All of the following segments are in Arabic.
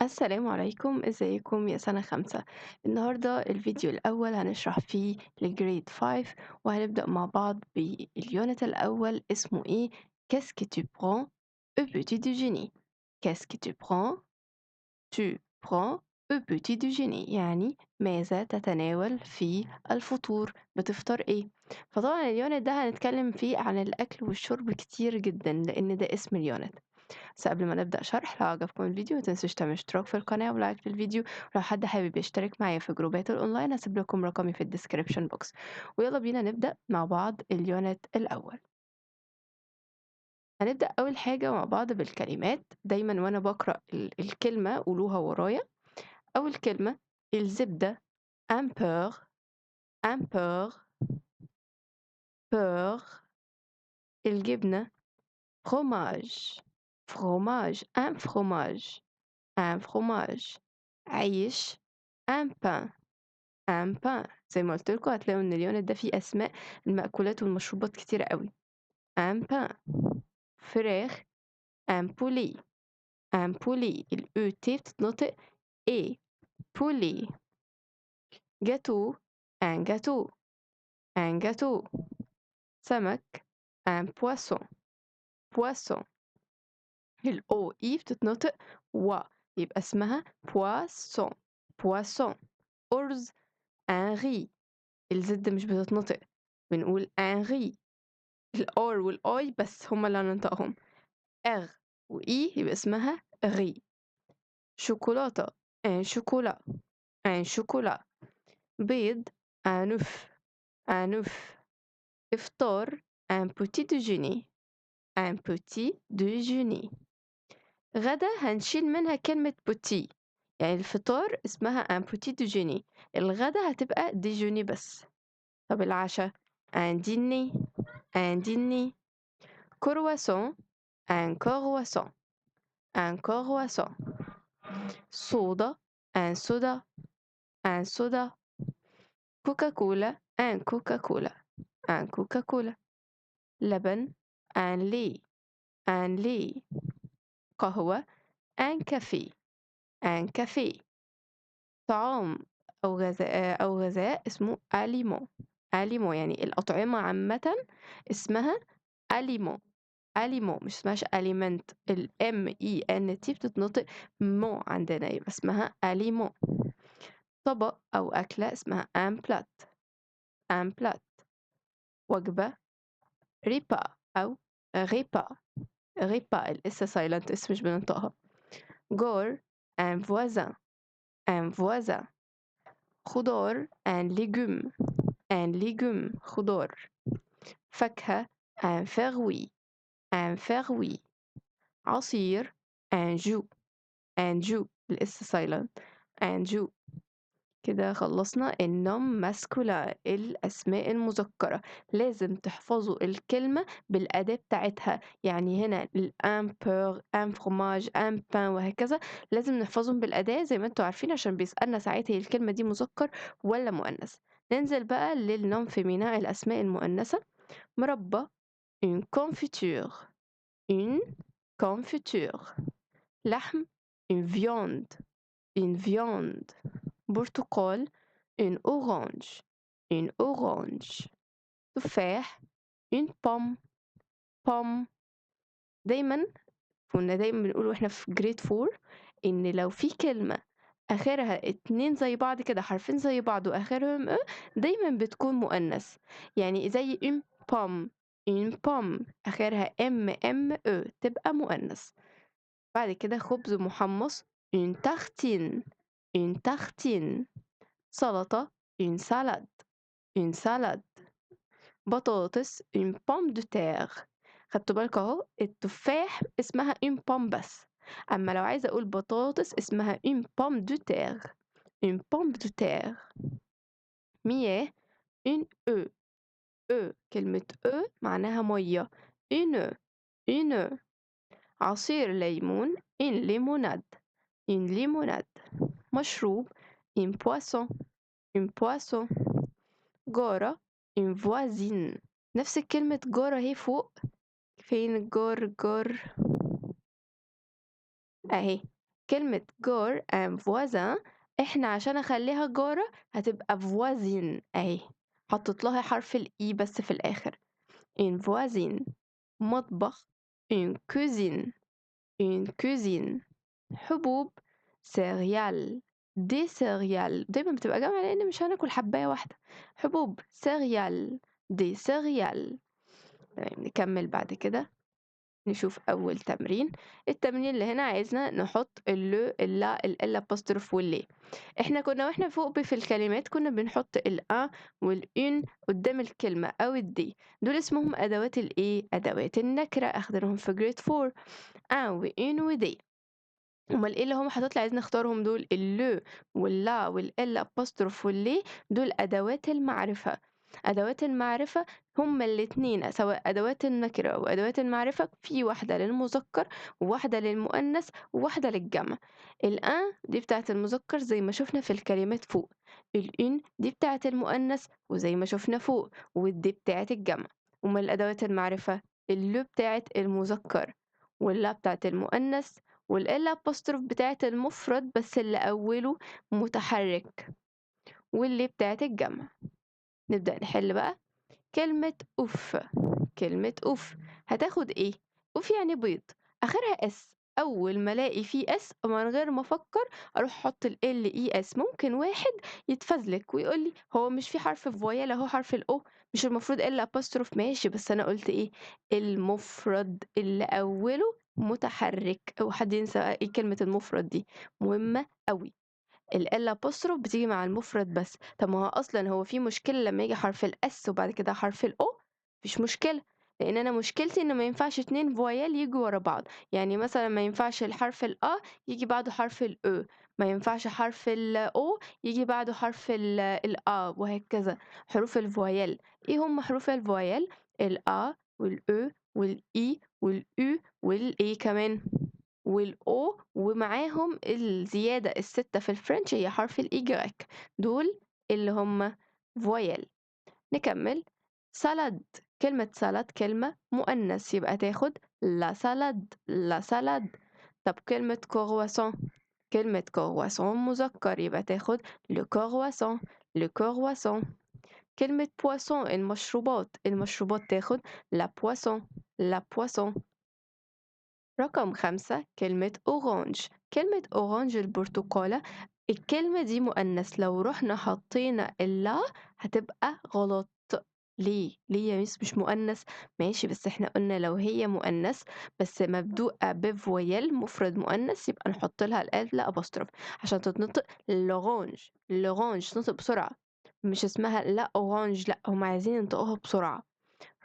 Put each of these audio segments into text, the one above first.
السلام عليكم، ازيكم يا سنة خمسة. النهاردة الفيديو الأول هنشرح فيه لجريد 5، وهنبدأ مع بعض باليونت الأول اسمه ايه؟ Qu'est-ce que tu prends au petit déjeuner؟ Qu'est-ce que tu prends؟ Tu prends au petit déjeuner، يعني ماذا تتناول في الفطور؟ بتفطر ايه؟ فطبعا اليونت ده هنتكلم فيه عن الأكل والشرب كتير جدا لأن ده اسم اليونت. بس قبل ما نبدأ شرح، لو عجبكم الفيديو متنسوش تعملوا اشتراك في القناة ولايك للفيديو. ولو حد حابب يشترك معايا في جروبات الأونلاين هسيب لكم رقمي في الديسكريبشن بوكس. ويلا بينا نبدأ مع بعض اليونت الأول. هنبدأ أول حاجة مع بعض بالكلمات. دايما وأنا بقرأ الكلمة قولوها ورايا. أول كلمة الزبدة un beurre un beurre beurre. الجبنة fromage fromage un fromage un fromage. عيش un pain un pain. زي ما قلت لكم هتلاقوا ان اليونت ده فيه اسماء المأكولات والمشروبات كتيرة قوي. un pain. فراخ un poulet un poulet. الاو تي بتتنطق ايه poulet. جاتو un gâteau un gâteau. سمك un poisson poisson. الاو اي بتتنطق و، يبقى اسمها poisson poisson. أرز un riz. الزد مش بتتنطق، بنقول un riz. الآر والآي بس هما اللي هننطقهم R وإي، يبقى اسمها ري. شوكولاتة un chocolat un chocolat. بيض un œuf un œuf. إفطار un petit déjeuner un petit déjeuner. غدا هنشيل منها كلمة petit، يعني الفطار اسمها un petit déjeuner، الغدا هتبقى déjeuner بس. طب العشاء un dîner un dîner. croissant un croissant un croissant. صودا un soda un soda. كوكاكولا un كوكاكولا un كوكاكولا. لبن un lait un lait. قهوة un café un café. طعام أو غذاء اسمه aliment aliment، يعني الأطعمة عامة اسمها aliment aliment، مش اسمهاش aliment. ال MENT بتتنطق مو عندنا، يبقى اسمها aliment. طبق أو أكلة اسمها un plat un plat. وجبة repas أو repas repas. الاس سايلنت، اس مش بننطقها. جار un voisin un voisin. خضار un légume un légume خضار. فاكهة un fruit un fruit. عصير un jus un jus. الاس سايلنت un jus. كده خلصنا النوم ماسكولا، الأسماء المذكرة. لازم تحفظوا الكلمة بالأداة بتاعتها، يعني هنا الان بير ان فروماج ان بان وهكذا، لازم نحفظهم بالأداة زي ما انتوا عارفين عشان بيسألنا ساعتها هي الكلمة دي مذكر ولا مؤنث. ننزل بقى للنوم فيمينا، الأسماء المؤنثة. مربى une confiture une confiture. لحم une viande une viande. برتقال une orange une orange. تفاح une pomme pomme. كنا دايما بنقول واحنا في جريد 4 ان لو في كلمة اخرها اتنين زي بعض كده، حرفين زي بعض واخرهم دايما بتكون مؤنث، يعني زي une pomme une pomme اخرها تبقى مؤنث. بعد كده خبز محمص une tartine une tartine. سلطة une salade une salade. بطاطس une pomme de terre. خدتوا بالكم اهو، التفاح اسمها une pomme بس، اما لو عايزة اقول بطاطس اسمها une pomme de terre une pomme de terre. مياه une كلمة معناها مية une une. عصير ليمون une limonade une limonade. مشروب une boisson une boisson. جارة une voisine. نفس كلمة جارة اهي فوق. فين الجار؟ جار اهي كلمة جار un voisin إحنا عشان أخلّيها جارة هتبقى voisine أهي، حطيت لها حرف الإي بس في الآخر. une voisine مطبخ une cuisine une cuisine حبوب céréales des céréales دايمًا بتبقى جمع لإن مش هناكل حباية واحدة. حبوب céréales des céréales. تمام نكمّل بعد كده. نشوف أول تمرين. التمرين اللي هنا عايزنا نحط الل، اللا، ال apostrophe واللي. إحنا كنا وإحنا فوق في الكلمات كنا بنحط الأ والأون قدام الكلمة أو الدي، دول اسمهم أدوات الإيه؟ أدوات النكرة أخدناهم في grade 4 أ وأون ودي. أمال إيه اللي هم حاطط لي عايزين نختارهم دول؟ الل واللا والال apostrophe واللي دول أدوات المعرفة. أدوات المعرفة هما الاتنين سواء أدوات النكرة أو أدوات المعرفة في واحدة للمذكر وواحدة للمؤنث وواحدة للجمع. الأن دي بتاعة المذكر زي ما شفنا في الكلمات فوق، الأن دي بتاعة المؤنث وزي ما شفنا فوق، والدي بتاعة الجمع. أمال الأدوات المعرفة اللو بتاعة المذكر واللا بتاعة المؤنث والال apostrophe بتاعة المفرد بس اللي أوله متحرك، واللي بتاعة الجمع. نبدأ نحل بقى. كلمة أوف، كلمة أوف هتاخد إيه؟ أوف يعني بيض، آخرها اس. أول ما ألاقي فيه اس من غير ما أفكر أروح أحط ال اي اس. ممكن واحد يتفزلك ويقول لي هو مش في حرف فويل أهو حرف الأو، مش المفروض ال apostrophe؟ ماشي بس أنا قلت إيه؟ المفرد اللي أوله متحرك. أو حد ينسى إيه كلمة المفرد دي؟ مهمة أوي. ال apostrophe بتيجي مع المفرد بس. طب ما هو أصلًا هو في مشكلة لمّا ييجي حرف الS وبعد كده حرف الO؟ ما فيش مشكلة، لإن أنا مشكلتي إن ما ينفعش 2 voyelle ييجوا ورا بعض. يعني مثلًا ما ينفعش الحرف الأ ييجي بعده حرف الأو، ما ينفعش حرف الO ييجي بعده حرف الأ وهكذا. حروف الvoyelle إيه هم حروف الvoyelle؟ الأ والأو والإي والأو والإيه كمان؟ والO ومعاهم الزيادة الستة في الفرنش هي حرف الY، دول اللي هم voyelle. نكمل. سالاد، كلمة سالاد كلمة مؤنث يبقى تاخد لا سالاد لا سالاد. طب كلمة كرواسون، كلمة كرواسون مذكر يبقى تاخد le croissant le croissant. كلمة بواسون المشروبات، المشروبات تاخد la boisson la boisson. رقم 5 كلمة أورانج، كلمة أورانج البرتقالة. الكلمة دي مؤنث لو رحنا حطينا اللا هتبقى غلط. ليه؟ ليه يا ميس مش مؤنث؟ ماشي بس احنا قلنا لو هي مؤنث بس مبدوءة بفويل مفرد مؤنث يبقى نحط لها الألف لا أبوستروف عشان تتنطق لورانج. لورانج تنطق بسرعة، مش اسمها لا أورانج، لا هم عايزين ينطقوها بسرعة.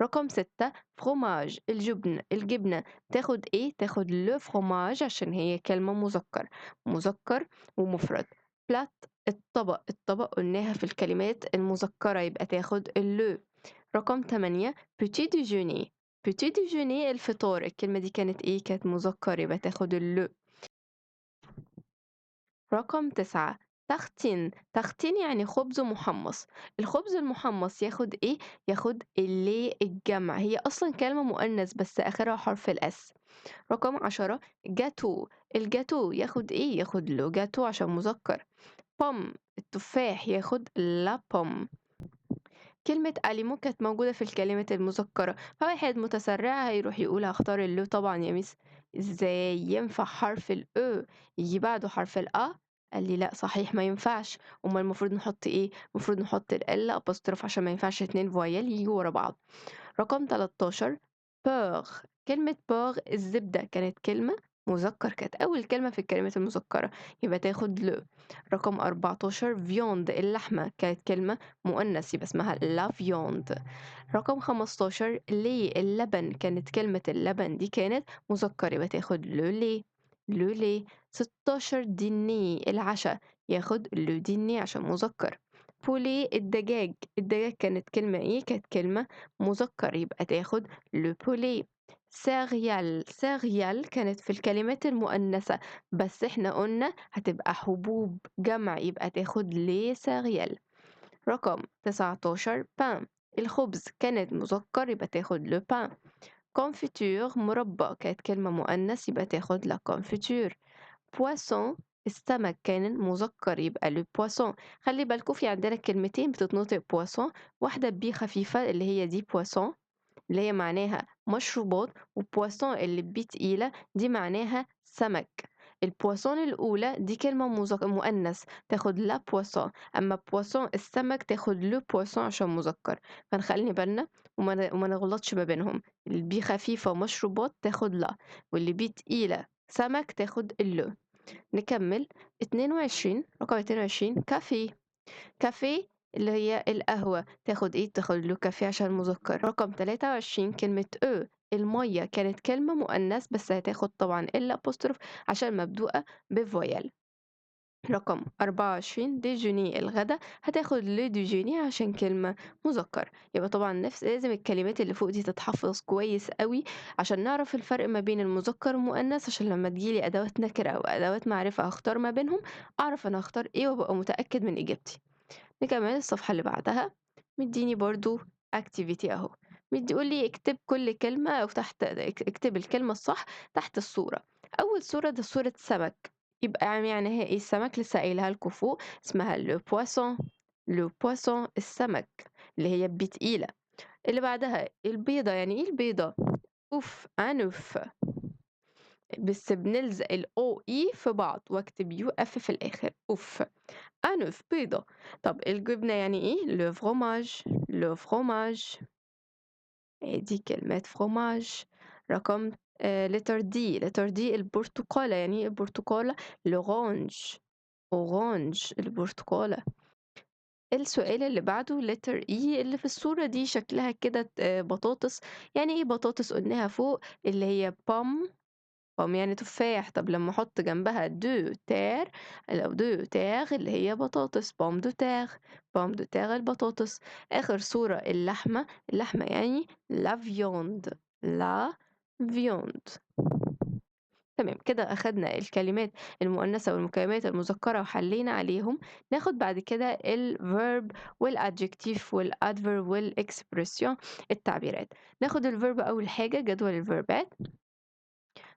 رقم 6 فروماج الجبن، الجبنة تاخد إيه؟ تاخد لو فروماج عشان هي كلمة مذكر، مذكر ومفرد. بلات الطبق، الطبق قلناها في الكلمات المذكرة يبقى تاخد اللو. رقم 8 بوتي ديجوني، بوتي ديجوني الفطار، الكلمة دي كانت إيه؟ كانت مذكر يبقى تاخد اللو. رقم 9 تختين، تختين يعني خبز محمص. الخبز المحمص ياخد إيه؟ ياخد اللي الجمع، هي أصلا كلمة مؤنث بس آخرها حرف الأس. رقم 10 جاتو، الجاتو ياخد إيه؟ ياخد له جاتو عشان مذكر. بوم التفاح ياخد لا بوم. كلمة أليمو كانت موجودة في الكلمات المذكرة، فواحد متسرع هيروح يقول هختار اللو طبعا يا ميس. ازاي ينفع حرف الأو يجي بعده حرف الأ؟ قال لي لا صحيح ما ينفعش. امال المفروض نحط ايه؟ المفروض نحط ال apostrophe عشان ما ينفعش اتنين فويل يجوا ورا بعض. رقم 13 بوغ، كلمة بوغ الزبدة كانت كلمة مذكر، كانت أول كلمة في الكلمات المذكرة يبقى تاخد لو. رقم 14 فيوند اللحمة كانت كلمة مؤنث يبقى اسمها لا فيوند. رقم 15 لي اللبن، كانت كلمة اللبن دي كانت مذكر يبقى تاخد لو لي لو لي. 16 ديني العشاء ياخد لو ديني عشان مذكر. بولي الدجاج، الدجاج كانت كلمة ايه؟ كانت كلمة مذكر يبقى تاخد لو بولي. سيريال، سيريال كانت في الكلمات المؤنثة بس احنا قلنا هتبقى حبوب جمع يبقى تاخد لي سيريال. رقم 19 بان الخبز كانت مذكر يبقى تاخد لو بان. كونفيتور مربى كانت كلمة مؤنث يبقى تاخد لا كونفيتور. poisson السمك كان مذكر يبقى le poisson. خلّي بالكم في عندنا كلمتين بتتنطق poisson، واحدة ب خفيفة اللي هي دي poisson اللي هي معناها مشروبات، وpoisson اللي ب تقيلة دي معناها سمك. الpoisson الأولى دي كلمة مؤنث تاخد la poisson، أمّا poisson السمك تاخد le poisson عشان مذكر، فنخلّي بالنا وما نغلطش ما بينهم، الب خفيفة مشروبات تاخد la، واللي ب تقيلة سمك تاخد الle. نكمّل 22 رقم 22 كافيه. كافيه اللي هي القهوة تاخد إيه؟ تاخد له كافيه عشان مذكر. رقم 23 كلمة المَيّة كانت كلمة مؤنث بس هتاخد طبعًا الapostrophe عشان مبدوءة بvoyelle. رقم 24 déjeuner الغدا هتاخد le déjeuner عشان كلمة مذكر. يبقى طبعًا لازم الكلمات اللي فوق دي تتحفظ كويس أوي عشان نعرف الفرق ما بين المذكر والمؤنث، عشان لمّا تيجي لي أدوات نكرة أو أدوات معرفة هاختار ما بينهم، أعرف أنا هاختار إيه وأبقى متأكد من إجابتي. نكمل الصفحة اللي بعدها، مديني برضو activity أهو، بيقول لي اكتب كل كلمة أو تحت اكتب الكلمة الصح تحت الصورة. أول صورة ده صورة سمك، يبقى معناها إيه؟ السمك لسه قايلها لكم فوق اسمها le poisson. le poisson السمك اللي هي ب تقيلة. اللي بعدها البيضة، يعني إيه البيضة؟ أوف أنف، بس بنلزق ال OE في بعض واكتب UF في الآخر أوف. أنف بيضة. طب الجبنة يعني إيه؟ le fromage. le fromage دي كلمات fromage. رقم letter D. letter D البرتقالة، يعني إيه البرتقالة؟ l'orange. orange البرتقالة. السؤال اللي بعده letter E اللي في الصورة دي شكلها كده بطاطس. يعني إيه بطاطس؟ قلناها فوق اللي هي pomme. يعني تفاح. طب لما احط جنبها دو تير، لو دو تير اللي هي بطاطس بوم دو تير. بوم دو تير البطاطس. اخر صورة اللحمة. اللحمة يعني لا فيوند. لا فيوند. تمام كده أخدنا الكلمات المؤنثة والمكالمات المذكرة وحلينا عليهم. ناخد بعد كده الverb والadjective والadverb والexpression التعبيرات. ناخد الverb أول حاجة جدول الفيربات.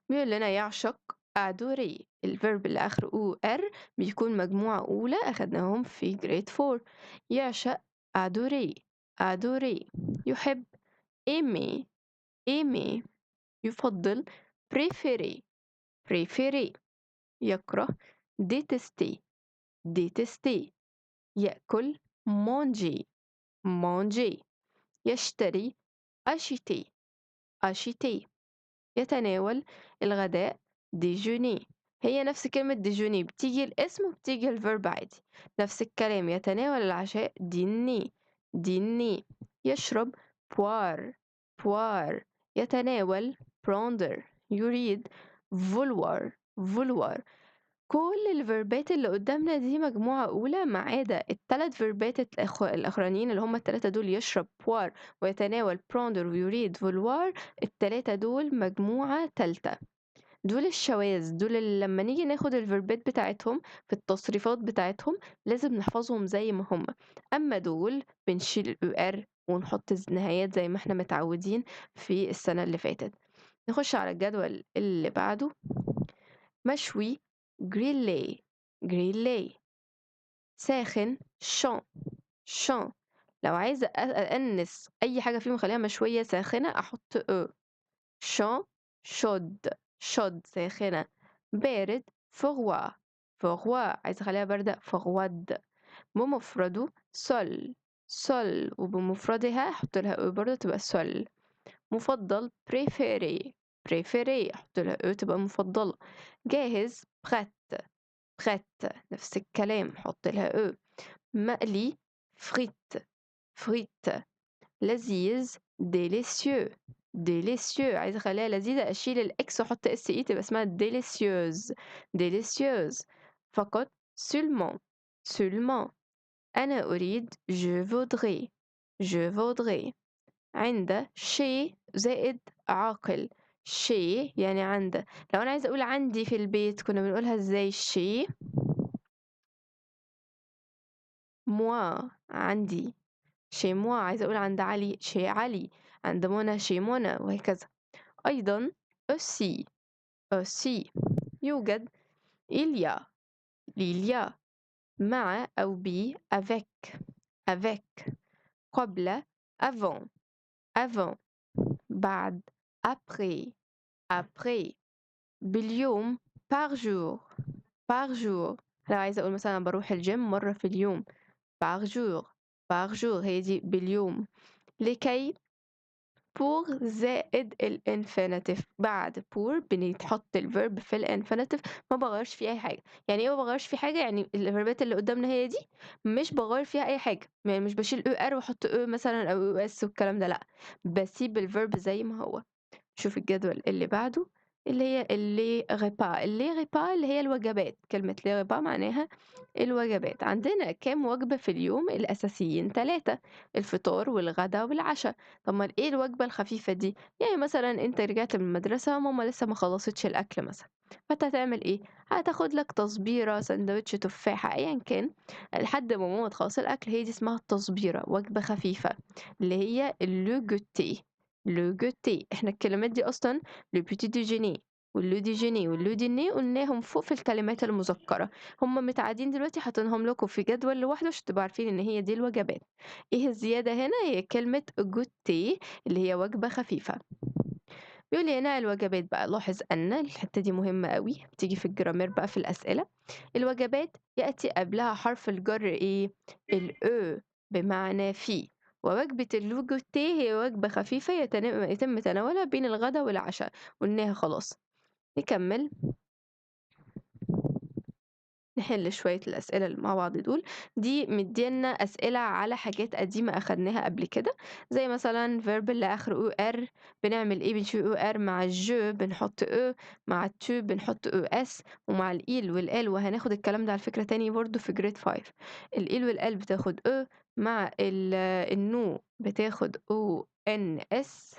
بيقول لنا يعشق adoré. الverb اللي آخره OR بيكون مجموعة أولى أخدناهم في grade 4. يعشق adoré. adoré يحب aimer. aimer يفضل préférer. préférer يكره détester. détester يأكل manger. manger يشتري acheter. acheter يتناول الغداء déjeuner. هي نفس كلمة déjeuner بتيجي الاسم وبتيجي الverb عادي. نفس الكلام يتناول العشاء dîner. dîner يشرب boire. boire يتناول prendre. يريد vouloir. vouloir. كل الفيربات اللي قدامنا دي مجموعة أولى ما عدا ال3 فيربات الأخرانيين اللي هم ال3 دول يشرب boire ويتناول prendre ويريد vouloir. ال3 دول مجموعة تالتة. دول الشواذ، دول اللي لما نيجي ناخد الفيربات بتاعتهم في التصريفات بتاعتهم لازم نحفظهم زي ما هم. أما دول بنشيل ال UR ونحط نهايات زي ما احنا متعودين في السنة اللي فاتت. نخش على الجدول اللي بعده. مشوي grillé. grillé ساخن chaud. chaud لو عايزة أأنس أي حاجة فيهم أخليها مشوية ساخنة أحط chaud شد. شد ساخنة. بارد froid. froid عايزة أخليها باردة froide. بمفرده sol. sol وبمفردها أحط لها برضه تبقى sol. مفضل préféré. préféré أحط لها تبقى مفضلة. جاهز prêt. prêt نفس الكلام حط لها مقلي frites. frites لذيذ délicieux. délicieux عايزة أخليها لذيذة أشيل الإكس وأحط اس إي تبقى اسمها délicieuse. délicieuse فقط seulement. seulement أنا أريد je voudrais. je voudrais عند شيء زائد عاقل. شيء يعني عند. لو أنا عايزة أقول عندي في البيت كنا بنقولها إزاي؟ شيء moi عندي. chez moi عايزة أقول عند علي chez علي. عند منى chez منى وهكذا. أيضا aussi. aussi يوجد il y a il y a مع أو ب avec قبل avant avant بعد après باليوم par jour لو عايزة أقول مثلًا أنا باروح الgym مرة في اليوم par jour هي دي باليوم. لكي pour زائد الinfinitive بعد pour بنحط الverb في الinfinitive ما باغيّرش فيه أي حاجة. يعني إيه ما باغيّرش فيه حاجة؟ يعني الفيربات اللي قدامنا هي دي مش باغيّر فيها أي حاجة، يعني مش باشيل ER واحط مثلًا أو ES والكلام ده لأ، باسيب الverb زي ما هو. شوف الجدول اللي بعده اللي هي les repas اللي هي الوجبات، كلمة les repas معناها الوجبات. عندنا كام وجبة في اليوم؟ الأساسيين 3 الفطار والغدا والعشا. طب أمال إيه الوجبة الخفيفة دي؟ يعني مثلًا أنت رجعت من المدرسة ماما لسه ما خلصتش الأكل مثلًا، فأنت هتعمل إيه؟ هتاخد لك تصبيرة، ساندوتش تفاحة، أيًا كان لحد ما ماما تخلص الأكل، هي دي اسمها التصبيرة، وجبة خفيفة اللي هي le goûter. le goûter إحنا الكلمات دي أصلًا le petit déjeuner والle déjeuner والle dîner قُلناهم فوق في الكلمات المذكرة، هم متعادين دلوقتي حاطينهم لكم في جدول لوحده عشان تبقوا عارفين إن هي دي الوجبات. إيه الزيادة هنا؟ هي كلمة goûter اللي هي وجبة خفيفة. بيقول لي هنا الوجبات بقى، لاحظ أن الحتة دي مهمة أوي، بتيجي في الجرامر بقى في الأسئلة. الوجبات يأتي قبلها حرف الجر إيه؟ الأو بمعنى في. ووجبة الجوتيه هي وجبة خفيفة يتم تناولها بين الغدا والعشاء. قلناها خلاص. نكمل نحل شوية الأسئلة اللي مع بعض دول. دي مدينا أسئلة على حاجات قديمة أخدناها قبل كده، زي مثلا verb اللي آخره er بنعمل إيه؟ بنشيل er مع الجو بنحط مع التو بنحط اس ومع الإيل والآل، وهناخد الكلام ده على فكرة تاني برضو في جريد 5. الإيل والآل بتاخد مع النو بتاخد ان اس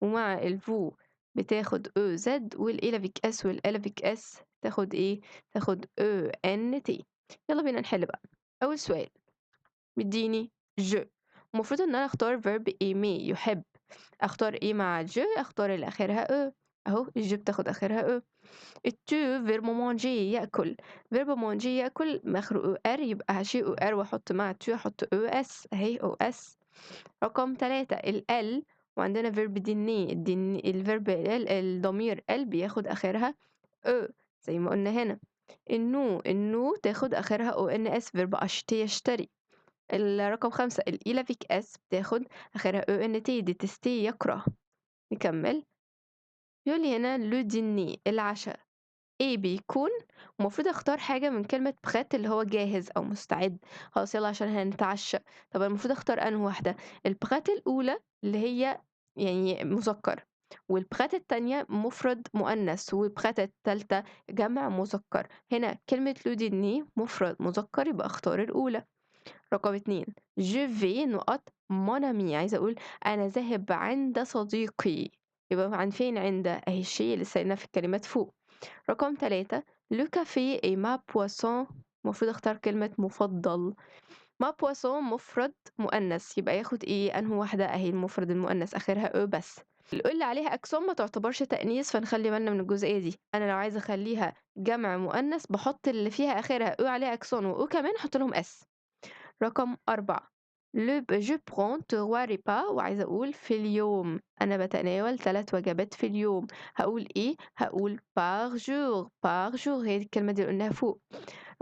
ومع الفو بتاخد زد والإلافيك اس والإلافيك اس تاخد ايه؟ تاخد ان تي. يلا بينا نحل بقى. أول سؤال مديني جو، المفروض ان انا اختار verb aimer يحب. اختار ايه مع جو؟ اختار اللي اخرها اهو الجو بتاخد اخرها التو verb manger ياكل. verb manger ياكل اخره ار يبقى هشيل ار واحط مع التو احط اس اهي اس. رقم 3 ال وعندنا verb ديني الverb الضمير ال بياخد آخرها زي ما قلنا هنا. النو تاخد آخرها ONS verb acheter يشتري. الرقم 5 الإلافيك اس بتاخد آخرها ENT détester يكره. نكمل. يقول لي هنا le dîner العشاء إيه بيكون؟ المفروض أختار حاجة من كلمة prêt اللي هو جاهز أو مستعد. خلاص يلا عشان هنتعشى. طب المفروض أختار أنهي واحدة؟ الprêt الأولى اللي هي يعني مذكر، والprêt التانية مفرد مؤنث، والprêt التالتة جمع مذكر. هنا كلمة le dîner مفرد مذكر يبقى أختار الأولى. رقم 2 je vais نقط mon ami عايزة أقول أنا ذاهب عند صديقي، يبقى عن فين عند أهي الشيء اللي لسه قايلينها في الكلمات فوق. رقم 3 le café et ma boisson المفروض اختار كلمة مفضل. ما boisson مفرد مؤنث يبقى ياخد ايه؟ انهي واحدة؟ اهي المفرد المؤنث اخرها بس. اللي عليها اكسون ما تعتبرش تأنيث فنخلي بالنا من الجزئية دي. انا لو عايزة اخليها جمع مؤنث بحط اللي فيها اخرها عليها اكسون كمان احط لهم اس. رقم 4 je prends 3 repas وعايزة أقول في اليوم أنا بتناول 3 وجبات في اليوم. هقول إيه؟ هقول par jour هي دي الكلمة دي اللي قلناها فوق.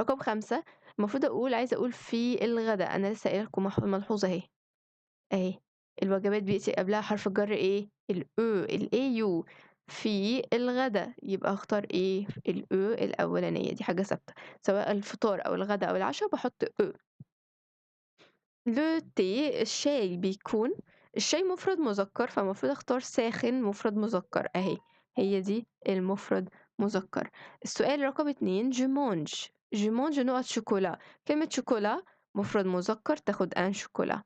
رقم 5 المفروض أقول عايزة أقول في الغداء. أنا لسه قايلة لكم ملحوظة أهي الوجبات بيأتي قبلها حرف الجر إيه؟ الAU في الغدا يبقى أختار إيه؟ الأولانية دي حاجة ثابتة، سواء الفطار أو الغدا أو العشاء بحط le thé الشاي بيكون الشاي مفرد مذكر فالمفروض اختار ساخن مفرد مذكر اهي هي دي المفرد مذكر. السؤال رقم 2 je mange نقط شوكولا. كلمة شوكولا مفرد مذكر تاخد ان شوكولا.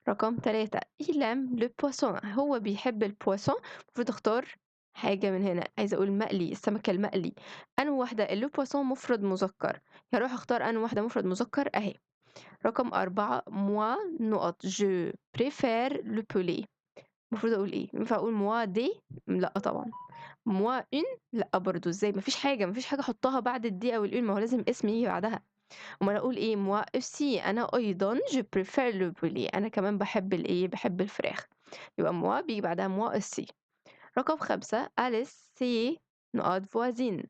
رقم 3 il aime le poisson هو بيحب البواسون المفروض اختار حاجة من هنا. عايزة اقول مقلي السمكة المقلي. انه واحدة اللي بواسون مفرد مذكر هروح اختار انه واحدة مفرد مذكر اهي. رقم 4 moi نقط je préfère le poulet المفروض أقول إيه؟ ينفع أقول moi des؟ لأ طبعًا moi une لأ برضه إزاي؟ ما فيش حاجة أحطها بعد الدي أو الune ما هو لازم اسم ييجي بعدها. أومال أقول إيه moi aussi أنا أيضًا je préfère le poulet أنا كمان باحب الإيه، باحب الفراخ. يبقى moi بييجي بعدها moi aussi. رقم 5 Alice c'est نقاط voisine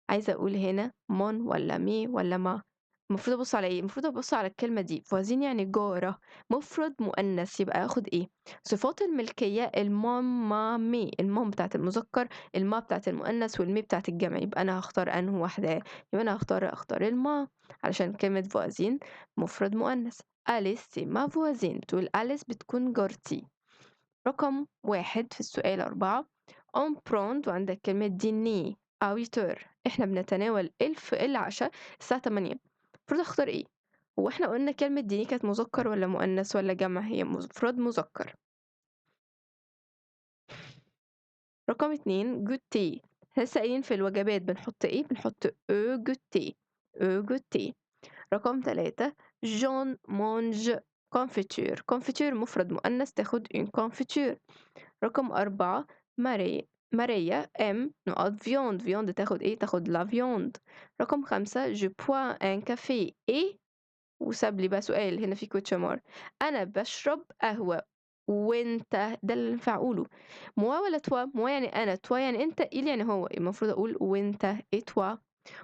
عايزة أقول هنا mon والّا me والّا ما، المفروض أبُص على إيه، المفروض أبُص على الكلمة دي voisine يعني جارة، مفرد مؤنث يبقى آخُد إيه، صفات الملكية الmom ما me الmom بتاعة المذكر، الما بتاعة المؤنث والme بتاعة الجمع، يبقى أنا هاختار أنهي واحدة، يبقى أنا أختار الما علشان كلمة voisine مفرد مؤنث. Alice c'est ma voisine تقول Alice بتكون جارتي. رقم 1 في السؤال 4 on prend وعندك كلمة dîner à 8h إحنا بنتناول العشا الساعة 8:00 المفروض أختار إيه؟ هو إحنا قُلنا كلمة dîner كانت مذكر والّا مؤنث والّا جمع؟ هي مفرد مذكر. رقم 2 goûter إحنا لسه قايلين في الوجبات بنحط إيه؟ بنحط au goûter au goûter. رقم 3 Jean mange confiture مفرد مؤنث تاخد une confiture. رقم 4 ماريا نقاط viande تاخد إيه؟ تاخد la viande. رقم 5 je bois un café et وساب لي بقى سؤال هنا في question mark أنا باشرب قهوة وأنت ده اللي ينفع أقوله moi والّا toi؟ moi يعني أنا toi يعني أنت il يعني هو المفروض أقول وأنت et toi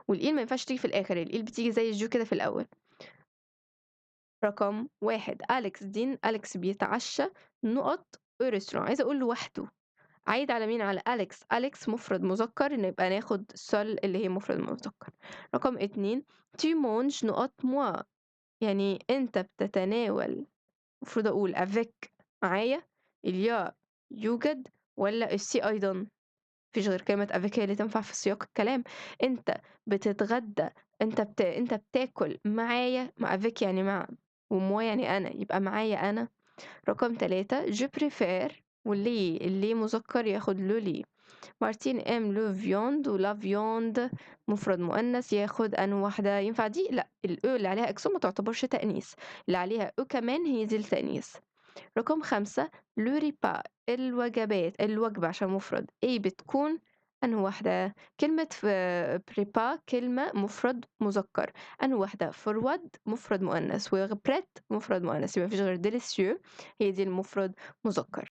والإل ما ينفعش تيجي في الآخر الإل بتيجي زي الجو كده في الأول. رقم 1 أليكس بيتعشى نقط au restaurant عايزة أقول لوحده. عايد على مين؟ على أليكس مفرد مذكر نبقى ناخد seul اللي هي مفرد مذكر. رقم 2 tu manges نقط moi يعني أنت بتتناول المفروض أقول avec معايا il y a يوجد والّا aussi أيضًا، ما فيش غير كلمة avec هي اللي تنفع في سياق الكلام. أنت بتتغدى أنت بتاكل معايا avec يعني مع وmoi يعني أنا يبقى معايا أنا. رقم 3 je préfère واللي مذكر ياخد le لي. مارتين aime le viande وla viande مفرد مؤنث ياخد أنهي واحدة ينفع دي؟ لأ الأو اللي عليها إكسون ما تعتبرش تأنيث، اللي عليها أو كمان هي دي التأنيث. رقم 5 le repas الوجبة عشان مفرد إيه بتكون أنهي واحدة؟ كلمة repas كلمة مفرد مذكر، أنهي واحدة فرود مفرد مؤنث وبريت مفرد مؤنث يبقى مفيش غير délicieux هي دي المفرد مذكر.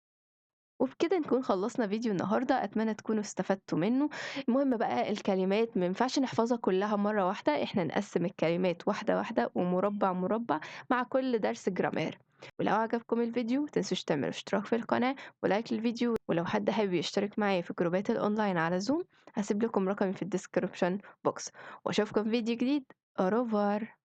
وبكده نكون خلّصنا فيديو النهارده، أتمنى تكونوا استفدتوا منه. المهم بقى الكلمات ما ينفعش نحفظها كلّها مرّة واحدة، إحنا نقسّم الكلمات واحدة، واحدة ومُربّع، مُربّع مع كل درس جرامر. ولو عجبكم الفيديو ما تنسوش تعملوا اشتراك في القناة ولايك للفيديو، ولو حد حابب يشترك معايا في جروبات الأونلاين على Zoom هاسيب لكم رقمي في الdescription box وأشوفكم في فيديو جديد. au revoir.